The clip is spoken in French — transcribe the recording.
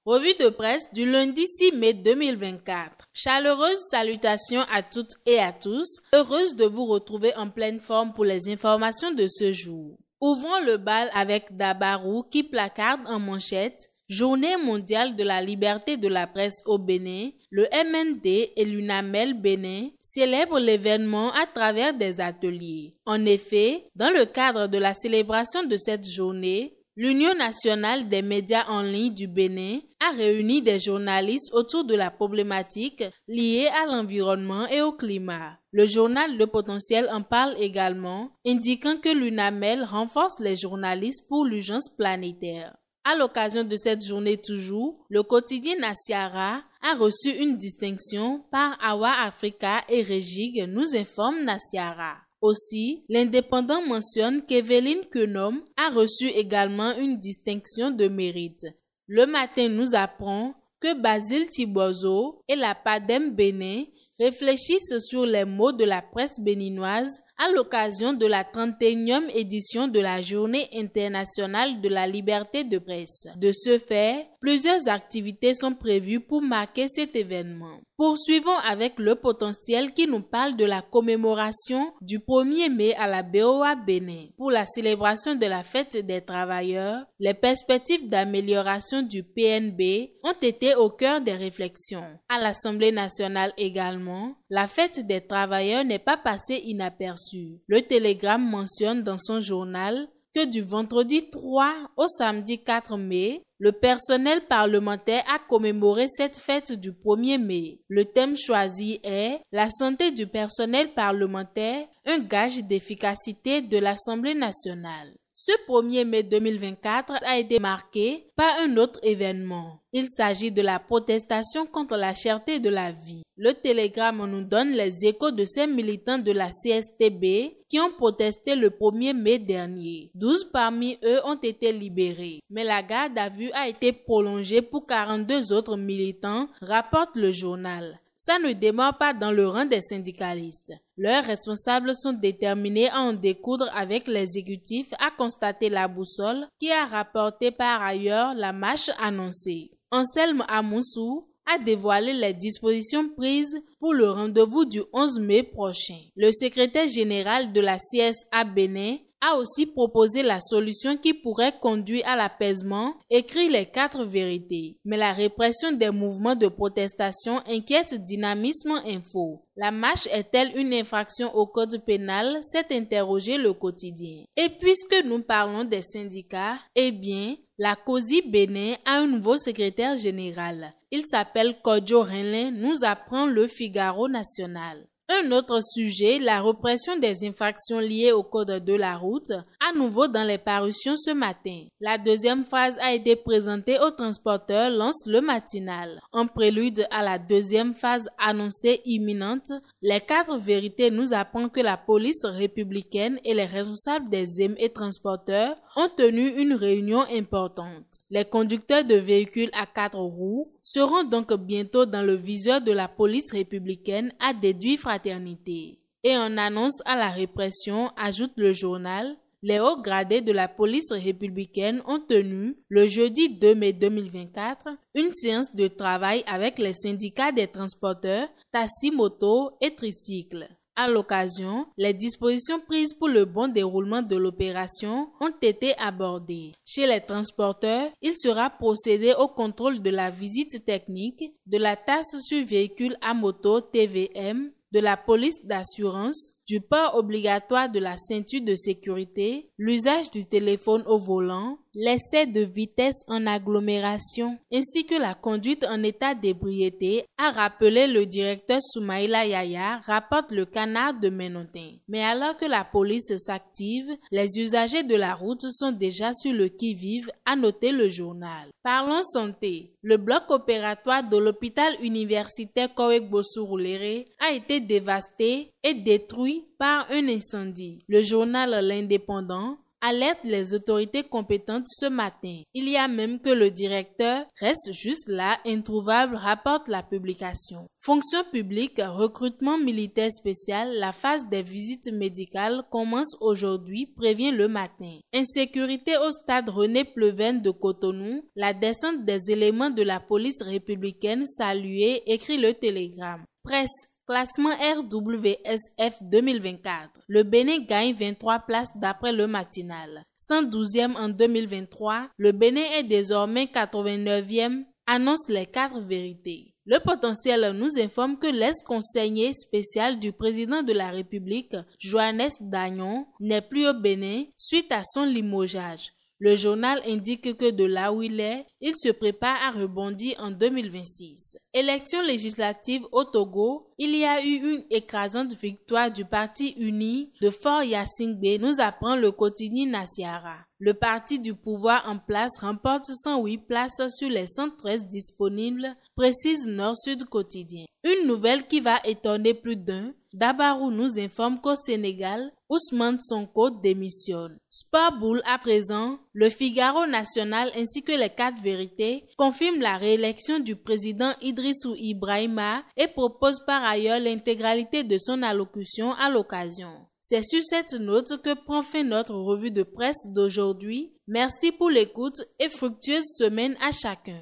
Revue de presse du lundi 6 mai 2024. Chaleureuse salutations à toutes et à tous. Heureuse de vous retrouver en pleine forme pour les informations de ce jour. Ouvrons le bal avec Dabarou qui placarde en manchette Journée mondiale de la liberté de la presse au Bénin. Le MND et l'UNAMEL Bénin célèbrent l'événement à travers des ateliers. En effet, dans le cadre de la célébration de cette journée, l'Union nationale des médias en ligne du Bénin a réuni des journalistes autour de la problématique liée à l'environnement et au climat. Le journal Le Potentiel en parle également, indiquant que l'UNAMEL renforce les journalistes pour l'urgence planétaire. À l'occasion de cette journée toujours, le quotidien Nasiara a reçu une distinction par Awa Africa et Régig, nous informe Nasiara. Aussi, l'Indépendant mentionne qu'Evelyne Quenom a reçu également une distinction de mérite. Le Matin nous apprend que Basile Tibozo et la PADEM Bénin réfléchissent sur les mots de la presse béninoise à l'occasion de la 31e édition de la Journée internationale de la liberté de presse. De ce fait, plusieurs activités sont prévues pour marquer cet événement. Poursuivons avec Le Potentiel qui nous parle de la commémoration du 1er mai à la BOA Bénin. Pour la célébration de la fête des travailleurs, les perspectives d'amélioration du PNB ont été au cœur des réflexions. À l'Assemblée nationale également, la fête des travailleurs n'est pas passée inaperçue. Le Télégramme mentionne dans son journal que du vendredi 3 au samedi 4 mai, le personnel parlementaire a commémoré cette fête du 1er mai. Le thème choisi est « La santé du personnel parlementaire, un gage d'efficacité de l'Assemblée nationale ». Ce 1er mai 2024 a été marqué par un autre événement. Il s'agit de la protestation contre la cherté de la vie. Le Télégramme nous donne les échos de ces militants de la CSTB qui ont protesté le 1er mai dernier. 12 parmi eux ont été libérés, mais la garde à vue a été prolongée pour 42 autres militants, rapporte le journal. Ça ne démarre pas dans le rang des syndicalistes. Leurs responsables sont déterminés à en découdre avec l'exécutif, a constaté La Boussole, qui a rapporté par ailleurs la marche annoncée. Anselme Amoussou a dévoilé les dispositions prises pour le rendez-vous du 11 mai prochain. Le secrétaire général de la CSA Bénin a aussi proposé la solution qui pourrait conduire à l'apaisement, écrit les 4 vérités. Mais la répression des mouvements de protestation inquiète Dynamisme Info. La marche est-elle une infraction au code pénal, s'est interrogé le quotidien. Et puisque nous parlons des syndicats, eh bien, la COSI Bénin a un nouveau secrétaire général. Il s'appelle Kodjo Renlin, nous apprend le Figaro national. Un autre sujet, la répression des infractions liées au code de la route, à nouveau dans les parutions ce matin. La deuxième phase a été présentée aux transporteurs, lance le matinal. En prélude à la deuxième phase annoncée imminente, les 4 vérités nous apprennent que la police républicaine et les responsables des EM et transporteurs ont tenu une réunion importante. Les conducteurs de véhicules à 4 roues seront donc bientôt dans le viseur de la police républicaine, a déduit Fraternité. Et en annonce à la répression, ajoute le journal, les hauts gradés de la police républicaine ont tenu, le jeudi 2 mai 2024, une séance de travail avec les syndicats des transporteurs, taxi, moto et tricycles. À l'occasion, les dispositions prises pour le bon déroulement de l'opération ont été abordées. Chez les transporteurs, il sera procédé au contrôle de la visite technique, de la taxe sur véhicules à moto TVM, de la police d'assurance, du port obligatoire de la ceinture de sécurité, l'usage du téléphone au volant, l'excès de vitesse en agglomération, ainsi que la conduite en état d'ébriété, a rappelé le directeur Soumaïla Yaya, rapporte le Canard de Ménontin. Mais alors que la police s'active, les usagers de la route sont déjà sur le qui-vive, a noté le journal. Parlons santé. Le bloc opératoire de l'hôpital universitaire Kowek Bossou-Rouléré a été dévasté et détruit par un incendie. Le journal L'Indépendant alerte les autorités compétentes ce matin. Il y a même que le directeur reste juste là, introuvable, rapporte la publication. Fonction publique, recrutement militaire spécial, la phase des visites médicales commence aujourd'hui, prévient le matin. Insécurité au stade René Pleven de Cotonou, la descente des éléments de la police républicaine saluée, écrit le Télégramme. Presse. Classement RWSF 2024. Le Bénin gagne 23 places d'après le matinal. 112e en 2023, le Bénin est désormais 89e, annonce les 4 vérités. Le Potentiel nous informe que l'ex-conseiller spécial du président de la République, Johannes Dagnon, n'est plus au Bénin suite à son limogeage. Le journal indique que de là où il est, il se prépare à rebondir en 2026. Élection législative au Togo, il y a eu une écrasante victoire du Parti uni de Fort Yassingbe, nous apprend le quotidien Nasiara. Le parti du pouvoir en place remporte 108 places sur les 113 disponibles, précise Nord-Sud Quotidien. Une nouvelle qui va étonner plus d'un. Dabarou nous informe qu'au Sénégal, Ousmane Sonko démissionne. Sport Boule à présent, le Figaro national ainsi que les 4 vérités confirment la réélection du président Idrissou Ibrahima et propose par ailleurs l'intégralité de son allocution à l'occasion. C'est sur cette note que prend fin notre revue de presse d'aujourd'hui. Merci pour l'écoute et fructueuse semaine à chacun.